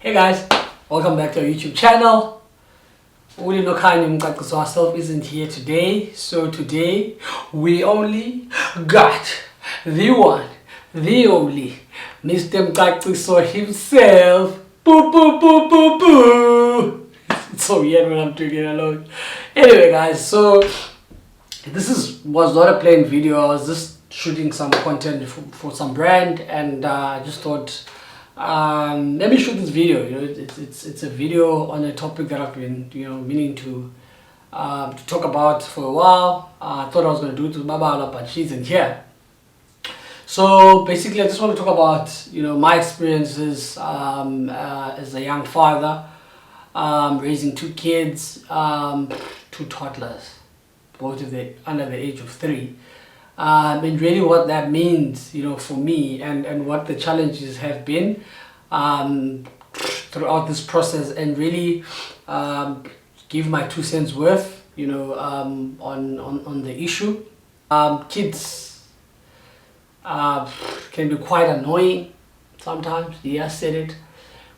Hey guys, welcome back to our YouTube channel. Uli Nokani Mkakuso herself isn't here today, so today we only got the one, the only Mr. Mkakuso himself. Boo boo boo boo boo. It's so weird when I'm doing it alone. Anyway guys, so this was not a planned video. I was just shooting some content for some brand, and I just thought let me shoot this video. It's a video on a topic that I've been meaning to talk about for a while. I thought I was going to do it with Babala, but she isn't here. So basically, I just want to talk about my experiences as a young father, raising two kids, two toddlers, both of them under the age of 3. And really what that means, for me, and what the challenges have been throughout this process, and really give my 2 cents worth, on the issue. Kids can be quite annoying sometimes. Yeah, I said it.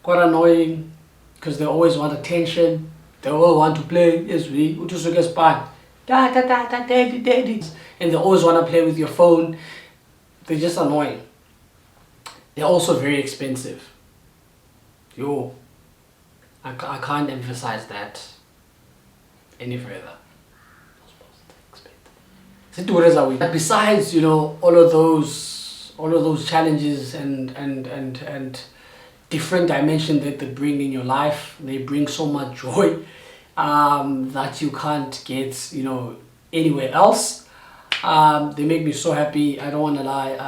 Quite annoying because they always want attention. They all want to play. Yes, we get spot. Daddy. And they always want to play with your phone. They're just annoying. They're also very expensive. I can't emphasize that any further. But besides, all of those challenges and different dimensions that they bring in your life, they bring so much joy that you can't get anywhere else. They make me so happy. I don't want to lie.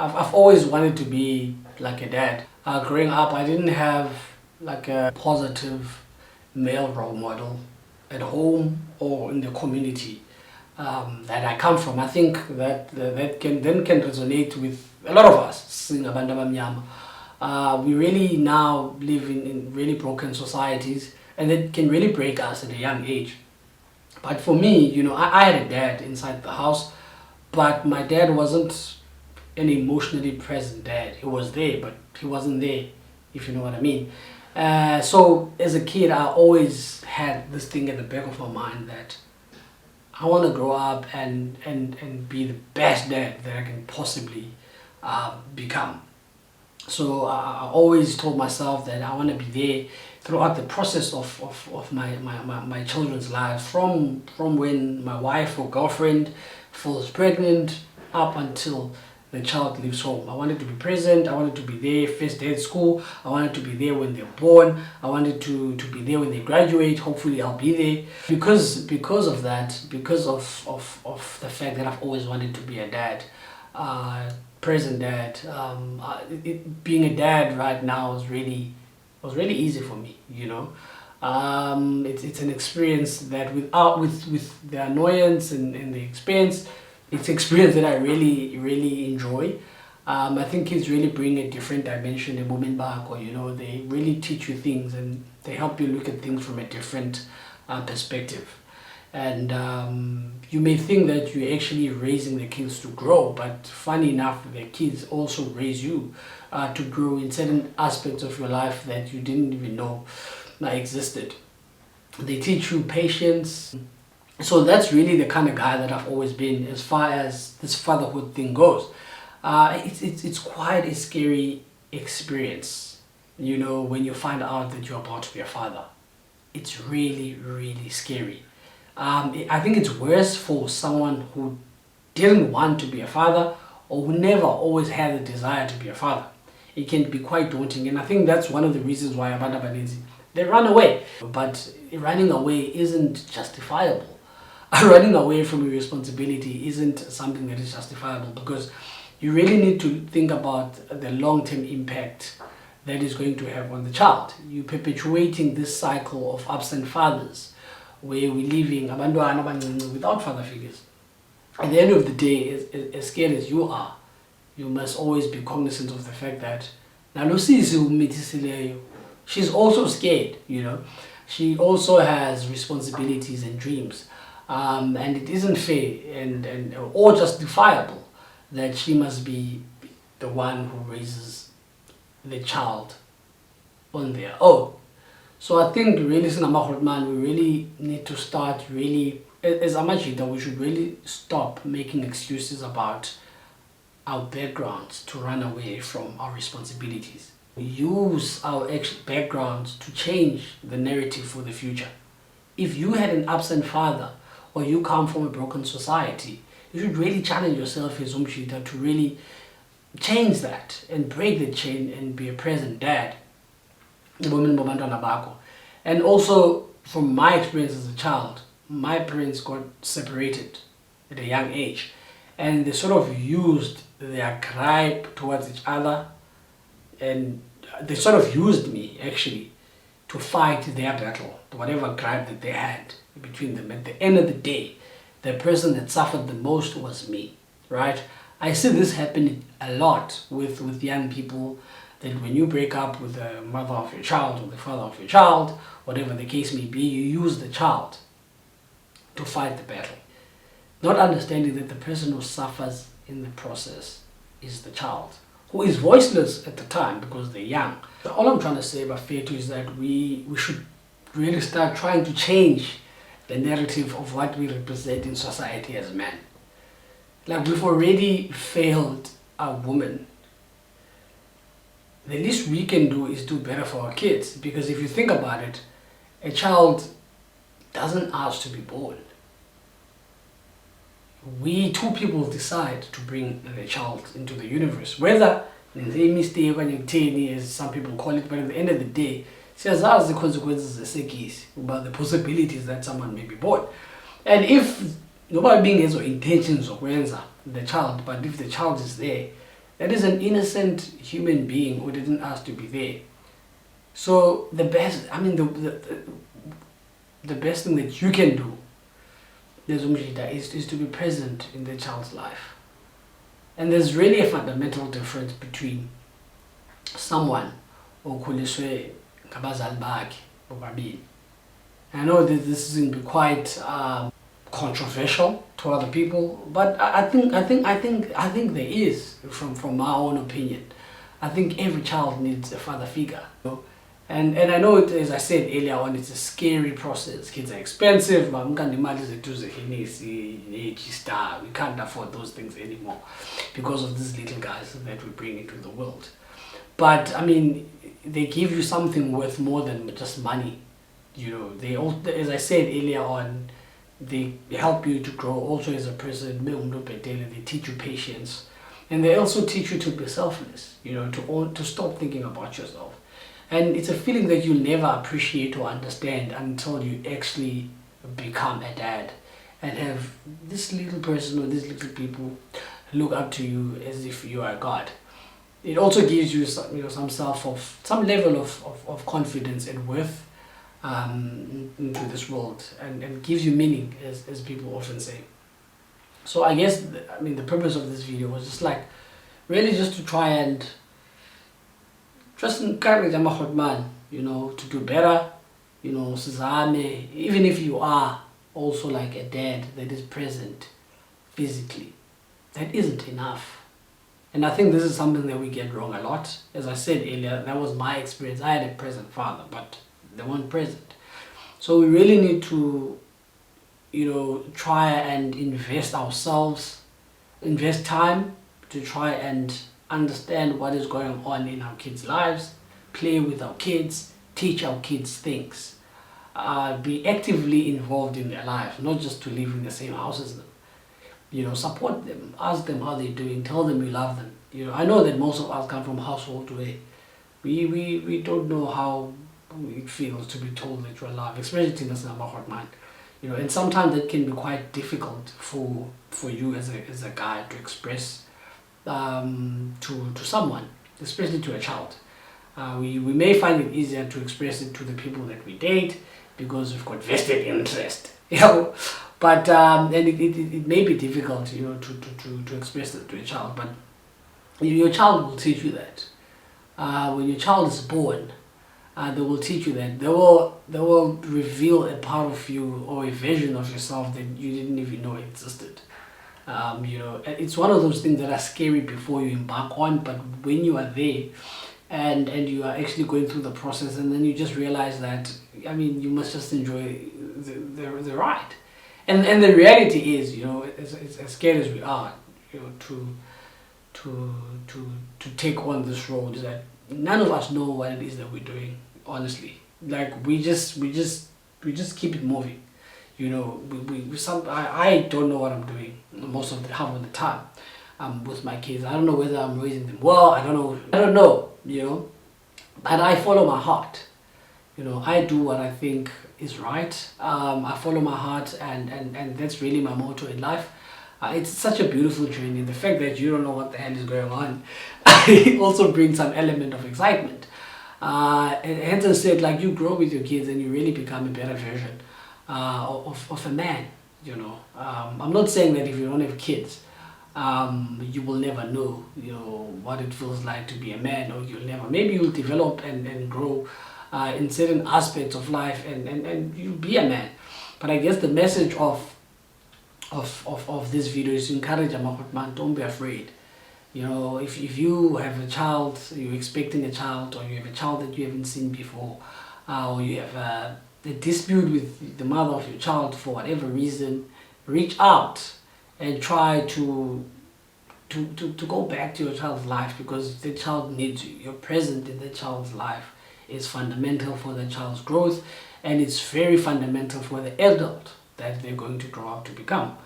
I've always wanted to be like a dad. Growing up, I didn't have like a positive male role model at home or in the community that I come from. I think that can resonate with a lot of us. We really now live in really broken societies, and it can really break us at a young age. But for me, I had a dad inside the house, but my dad wasn't an emotionally present dad. He was there, but he wasn't there, if you know what I mean. So as a kid, I always had this thing at the back of my mind that I want to grow up and be the best dad that I can possibly become. So I always told myself that I want to be there throughout the process of my children's lives, from when my wife or girlfriend falls pregnant up until the child leaves home. I wanted to be present. I wanted to be there first day at school. I wanted to be there when they're born. I wanted to be there when they graduate. Hopefully I'll be there. Because of that, because of the fact that I've always wanted to be a dad, present dad. Being a dad right now was really easy for me. It's an experience that with the annoyance and the expense, it's an experience that I really enjoy. I think kids really bring a different dimension in women back, or they really teach you things and they help you look at things from a different perspective. And you may think that you're actually raising the kids to grow, but funny enough, the kids also raise you to grow in certain aspects of your life that you didn't even know existed. They teach you patience. So that's really the kind of guy that I've always been as far as this fatherhood thing goes. It's quite a scary experience, when you find out that you're about to be a father. It's really scary. I think it's worse for someone who didn't want to be a father, or who never always had the desire to be a father. It can be quite daunting, and I think that's one of the reasons why they run away. But running away isn't justifiable. Running away from your responsibility isn't something that is justifiable, because you really need to think about the long-term impact that is going to have on the child. You're perpetuating this cycle of absent fathers, where we're living without father figures. At the end of the day, as scared as you are, you must always be cognizant of the fact that she's also scared. She also has responsibilities and dreams, and it isn't fair and or justifiable that she must be the one who raises the child on their own. So I think really, man, we really need to start really, as Amajita, we should really stop making excuses about our backgrounds to run away from our responsibilities. Use our actual backgrounds to change the narrative for the future. If you had an absent father or you come from a broken society, you should really challenge yourself as Umshita to really change that and break the chain and be a present dad. And also, from my experience as a child, my parents got separated at a young age, and they sort of used their gripe towards each other, and they sort of used me actually to fight their battle, whatever gripe that they had between them. At the end of the day, the person that suffered the most was me, right? I see this happening a lot with young people, that when you break up with the mother of your child or the father of your child, whatever the case may be, you use the child to fight the battle. Not understanding that the person who suffers in the process is the child, who is voiceless at the time because they're young. All I'm trying to say about Fetu is that we should really start trying to change the narrative of what we represent in society as men. Like, we've already failed our women. The least we can do is do better for our kids, because if you think about it, a child doesn't ask to be born. We two people decide to bring the child into the universe, whether they mistake as some people call it, but at the end of the day, siyazazi the consequences about the possibilities that someone may be born. And if nobody being has intentions of the child, but if the child is there, that is an innocent human being who didn't ask to be there. So the best, the best thing that you can do is to be present in the child's life. And there's really a fundamental difference between someone okhuliswe ngabazali bakhe bobabili. I know that this is quite controversial to other people, but I think there is, from my own opinion. I think every child needs a father figure. And I know it, as I said earlier on, it's a scary process. Kids are expensive, but we can't afford those things anymore because of these little guys that we bring into the world. But they give you something worth more than just money. They all, as I said earlier on, they help you to grow also as a person. They teach you patience, and they also teach you to be selfless. To stop thinking about yourself. And it's a feeling that you'll never appreciate or understand until you actually become a dad and have this little person or these little people look up to you as if you are God. It also gives you some level of confidence and worth into this world, and gives you meaning, as people often say. So I guess the purpose of this video was just like really just to try and just encourage man, to do better, sizame, even if you are also like a dad that is present physically. That isn't enough. And I think this is something that we get wrong a lot. As I said earlier, that was my experience. I had a present father, but they weren't present. So we really need to, try and invest ourselves, invest time to try and understand what is going on in our kids' lives, play with our kids, teach our kids things, be actively involved in their lives, not just to live in the same house as them. Support them, ask them how they're doing, tell them you love them. I know that most of us come from households where we don't know how it feels to be told that you're loved, especially in a man. And sometimes that can be quite difficult for you as a guy to express to someone, especially to a child. We may find it easier to express it to the people that we date because we've got vested interest, but and it may be difficult, to express it to a child. But your child will teach you that. When your child is born, they will teach you that. They will reveal a part of you or a version of yourself that you didn't even know existed. It's one of those things that are scary before you embark on, but when you are there and you are actually going through the process, and then you just realize that, I mean, you must just enjoy the ride. And the reality is, as scared as we are, to to take on this road, is that none of us know what it is that we're doing, honestly. Like, we just keep it moving. I don't know what I'm doing most of the half of the time. With my kids, I don't know whether I'm raising them well. I don't know. But I follow my heart. I do what I think is right. I follow my heart, and that's really my motto in life. It's such a beautiful journey. The fact that you don't know what the hell is going on it also brings some element of excitement. And Henson said, like, you grow with your kids and you really become a better version of a man. I'm not saying that if you don't have kids, you will never know, what it feels like to be a man, or maybe you'll develop and grow in certain aspects of life, and you'll be a man. But I guess the message of this video is to encourage man, don't be afraid. If you have a child, you're expecting a child, or you have a child that you haven't seen before, or you have a dispute with the mother of your child for whatever reason, reach out and try to go back to your child's life, because the child needs you. Your presence in the child's life is fundamental for the child's growth, and it's very fundamental for the adult that they're going to grow up to become.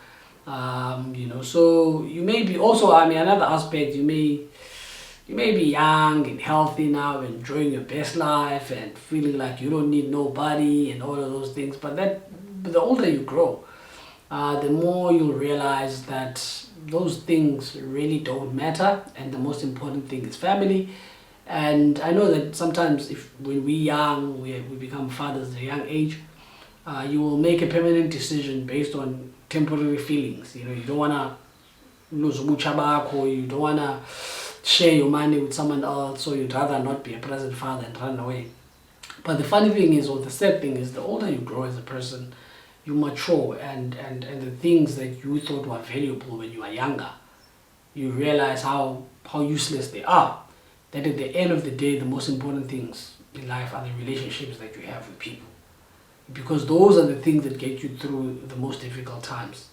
So you may be also, another aspect, you may be young and healthy now, enjoying your best life and feeling like you don't need nobody and all of those things. But the older you grow, the more you'll realize that those things really don't matter, and the most important thing is family. And I know that sometimes when we're young, we become fathers at a young age, you will make a permanent decision based on temporary feelings. You don't want to lose muchabak, or you don't want to share your money with someone else, so you'd rather not be a present father and run away. But the funny thing is, or the sad thing is, the older you grow as a person, you mature, and the things that you thought were valuable when you were younger, you realize how useless they are. That at the end of the day, the most important things in life are the relationships that you have with people. Because those are the things that get you through the most difficult times.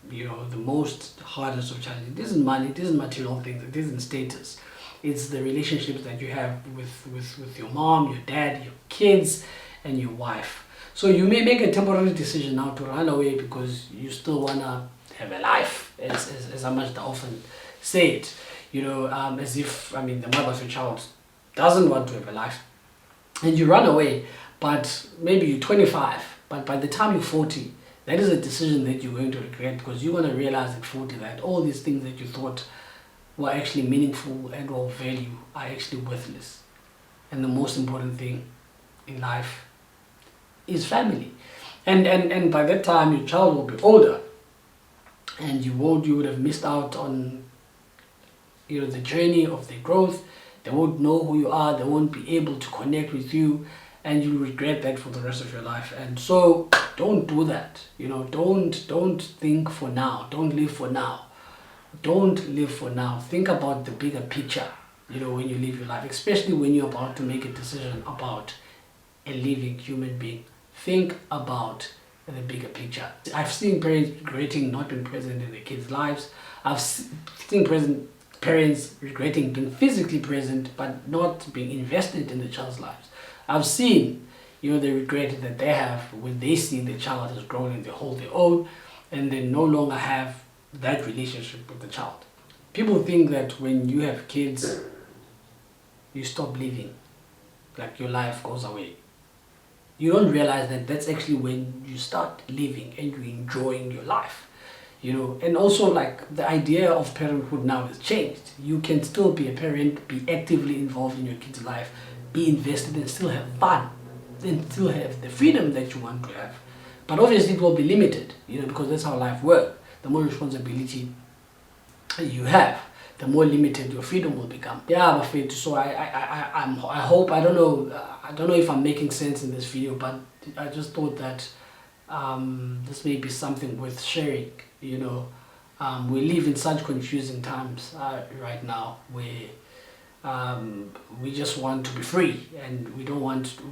The most hardest of challenges. It isn't money, it isn't material things, it isn't status. It's the relationships that you have with your mom, your dad, your kids, and your wife. So you may make a temporary decision now to run away because you still want to have a life, as I much often say it. As if, the mother of your child doesn't want to have a life, and you run away. But maybe you're 25, but by the time you're 40, that is a decision that you're going to regret, because you're going to realize at 40 that all these things that you thought were actually meaningful and of value are actually worthless. And the most important thing in life is family. And by that time, your child will be older, and you would have missed out on the journey of their growth. They won't know who you are, they won't be able to connect with you, and you'll regret that for the rest of your life. And so don't do that. Don't think for now. Don't live for now. Don't live for now. Think about the bigger picture, when you live your life, especially when you're about to make a decision about a living human being. Think about the bigger picture. I've seen parents regretting not being present in their kids' lives. I've seen parents regretting being physically present but not being invested in the child's lives. I've seen, the regret that they have when they see the child has grown and they hold their own, and they no longer have that relationship with the child. People think that when you have kids, you stop living, like your life goes away. You don't realize that that's actually when you start living and you're enjoying your life. And also, like, the idea of parenthood now has changed. You can still be a parent, be actively involved in your kid's life, be invested, and still have fun, and still have the freedom that you want to have. But obviously it will be limited, because that's how life works. The more responsibility you have, the more limited your freedom will become. Yeah, Bafet. So I hope, I don't know if I'm making sense in this video, but I just thought that this may be something worth sharing. We live in such confusing times right now, where we just want to be free, and we want to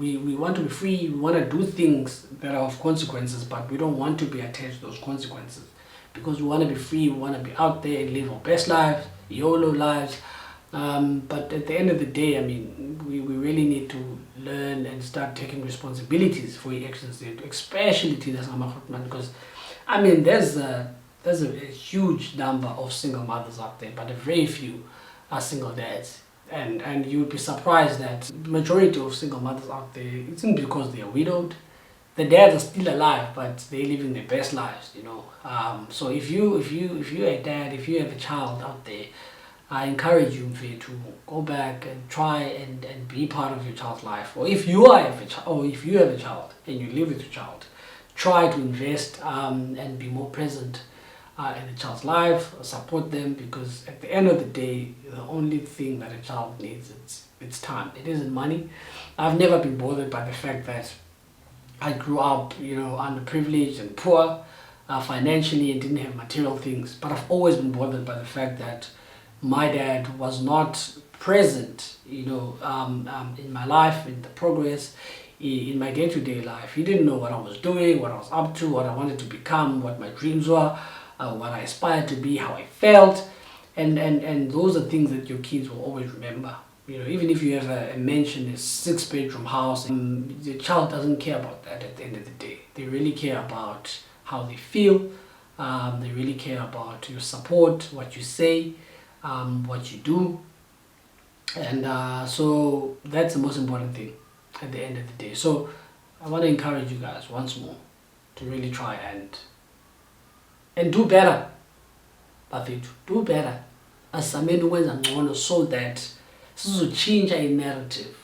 be free. We want to do things that are of consequences, but we don't want to be attached to those consequences, because we want to be free. We want to be out there and live our best lives, YOLO lives. But at the end of the day, I mean, we really need to learn and start taking responsibilities for your actions, especially to this because I mean, there's a huge number of single mothers out there, but a very few are single dads. And you would be surprised that the majority of single mothers out there, it's not because they are widowed. The dads are still alive, but they're living their best lives, you know. So if you're a dad, if you have a child out there, I encourage you to go back and try and be part of your child's life. Or if you have a child, or if you have a child and you live with your child, try to invest and be more present in the child's life, support them, because at the end of the day, the only thing that a child needs it's time. It isn't money. I've never been bothered by the fact that I grew up, you know, underprivileged and poor financially and didn't have material things. But I've always been bothered by the fact that my dad was not present, you know, in my life, in the progress, in my day-to-day life. He didn't know what I was doing, what I was up to, what I wanted to become, what my dreams were, what I aspired to be, how I felt, and those are things that your kids will always remember. You know, even if you have a mansion, a 6-bedroom house, the child doesn't care about that at the end of the day. They really care about how they feel. They really care about your support, what you say, what you do, and so that's the most important thing at the end of the day. So I want to encourage you guys once more to really try and do better. Bafethu, do better asameni ukwenza ngcono, so that change a narrative,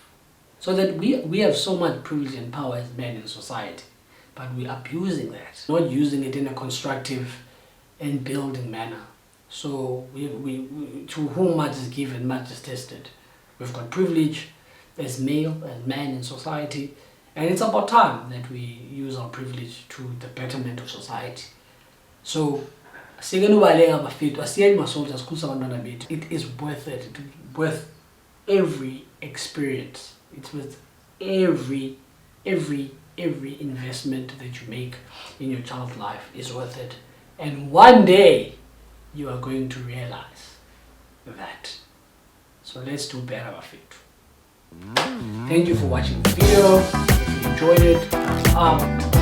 so that we have so much privilege and power as men in society, but we're abusing that, not using it in a constructive and building manner. So we to whom much is given, much is tested. We've got privilege as male and man in society, and it's about time that we use our privilege to the betterment of society. So it is worth it. It's worth every experience. It's worth every investment that you make in your child's life is worth it. And one day you are going to realize that. So let's do better, Bafethu. Thank you for watching the video. If you enjoyed it, thumbs up.